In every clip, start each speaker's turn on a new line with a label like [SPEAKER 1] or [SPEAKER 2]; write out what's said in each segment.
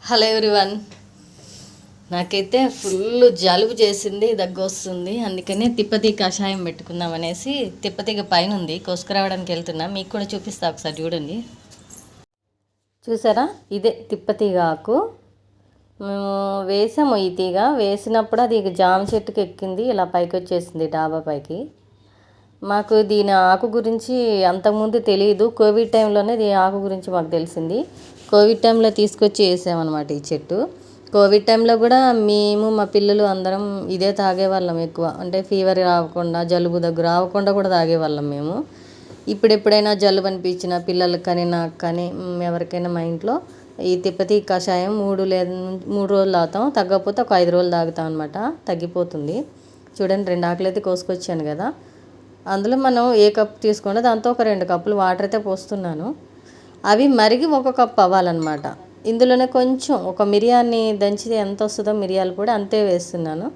[SPEAKER 1] Hello everyone. నాకైతే full జలుబు చేసింది, దగ్గు వస్తుంది. అందుకనే తిప్పతి కషాయం పెట్టుకుందాం అనేసి తిప్పతిగ పైన ఉంది, కోసుకురావడానికి వెళ్తున్నా. మీకు కూడా చూపిస్తా, ఒకసారి చూడండి. చూసారా, ఇదే తిప్పతీగ ఆకు. మేము వేసాము ఈ తీగ. వేసినప్పుడు అది జామ చెట్టుకి ఎక్కింది, ఇలా పైకి వచ్చేసింది డాబా పైకి. మాకు దీని ఆకు గురించి అంతకుముందు తెలియదు. కోవిడ్ టైంలోనే ఈ ఆకు గురించి మాకు తెలిసింది. కోవిడ్ టైంలో తీసుకొచ్చి వేసామన్నమాట ఈ చెట్టు. కోవిడ్ టైంలో కూడా మేము మా పిల్లలు అందరం ఇదే తాగేవాళ్ళం ఎక్కువ. అంటే ఫీవర్ రాకుండా, జలుబు దగ్గు రాకుండా కూడా తాగేవాళ్ళం మేము. ఇప్పుడు ఎప్పుడైనా జలుబు అనిపించిన పిల్లలకి కానీ నాకు కానీ ఎవరికైనా మా ఇంట్లో ఈ తిప్పతి కషాయం 3 రోజులు తాగుతాం. తగ్గకపోతే ఒక 5 రోజులు తాగుతాం అనమాట. తగ్గిపోతుంది. చూడండి, 2 ఆకులు అయితే కోసుకొచ్చాను కదా. అందులో మనం ఏ కప్పు తీసుకుంటే దాంతో ఒక 2 కప్పులు వాటర్ అయితే పోస్తున్నాను. అవి మరిగి 1 కప్పు అవ్వాలన్నమాట. ఇందులోనే కొంచెం ఒక మిరియాన్ని దంచితే ఎంత వస్తుందో మిరియాలు కూడా అంతే వేస్తున్నాను.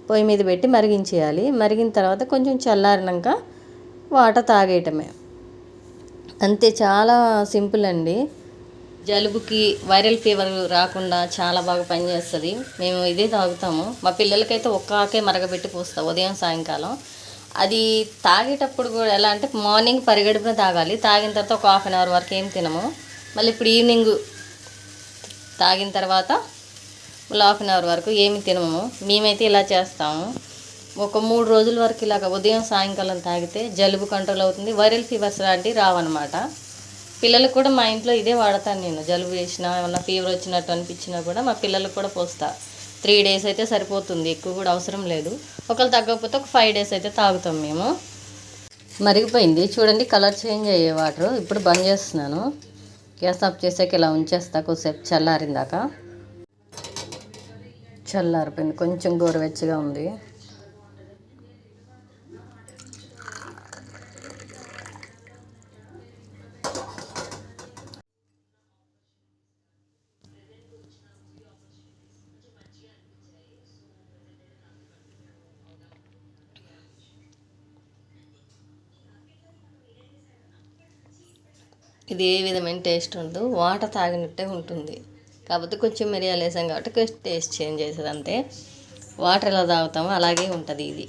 [SPEAKER 1] పొయ్యి మీద పెట్టి మరిగించేయాలి. మరిగిన తర్వాత కొంచెం చల్లారినాక వాటర్ తాగేయటమే. అంతే, చాలా సింపుల్ అండి. జలుబుకి, వైరల్ ఫీవర్ రాకుండా చాలా బాగా పనిచేస్తుంది. మేము ఇదే తాగుతాము. మా పిల్లలకైతే ఒక్క ఆకే మరగబెట్టి పోస్తాం ఉదయం సాయంకాలం. అది తాగేటప్పుడు కూడా ఎలా అంటే మార్నింగ్ పరిగడుపున తాగాలి. తాగిన తర్వాత ఒక 1/2 అవర్ వరకు ఏం తినము. మళ్ళీ ఇప్పుడు ఈవినింగ్ తాగిన తర్వాత మళ్ళీ 1/2 అవర్ వరకు ఏమి తినము. మేమైతే ఇలా చేస్తాము. ఒక 3 రోజుల వరకు ఇలాగ ఉదయం సాయంకాలం తాగితే జలుబు కంట్రోల్ అవుతుంది. వైరల్ ఫీవర్స్ లాంటివి రావన్నమాట. పిల్లలకు కూడా మా ఇంట్లో ఇదే వాడతాను నేను. జలుబు చేసినా, ఏమన్నా ఫీవర్ వచ్చినట్టు అనిపించినా కూడా మా పిల్లలకు కూడా పోస్తా. 3 డేస్ అయితే సరిపోతుంది, ఎక్కువ కూడా అవసరం లేదు. ఒకవేళ తగ్గకపోతే ఒక 5 డేస్ అయితే తాగుతాం మేము. మరిగిపోయింది చూడండి, కలర్ చేంజ్ అయ్యే వాటర్. ఇప్పుడు బంద్ చేస్తున్నాను. గ్యాస్ ఆఫ్ చేసాక ఇలా ఉంచేస్తా కొద్దిసేపు చల్లారిందాక. చల్లారిపోయింది, కొంచెం గోరువెచ్చగా ఉంది. ఇది ఏ విధమైన టేస్ట్ ఉండదు, వాటర్ తాగినట్టే ఉంటుంది. కాకపోతే కొంచెం మిరియాలు వేసాం కాబట్టి టేస్ట్ చేంజ్ చేసేది అంతే. వాటర్ ఎలా తాగుతామో అలాగే ఉంటుంది ఇది.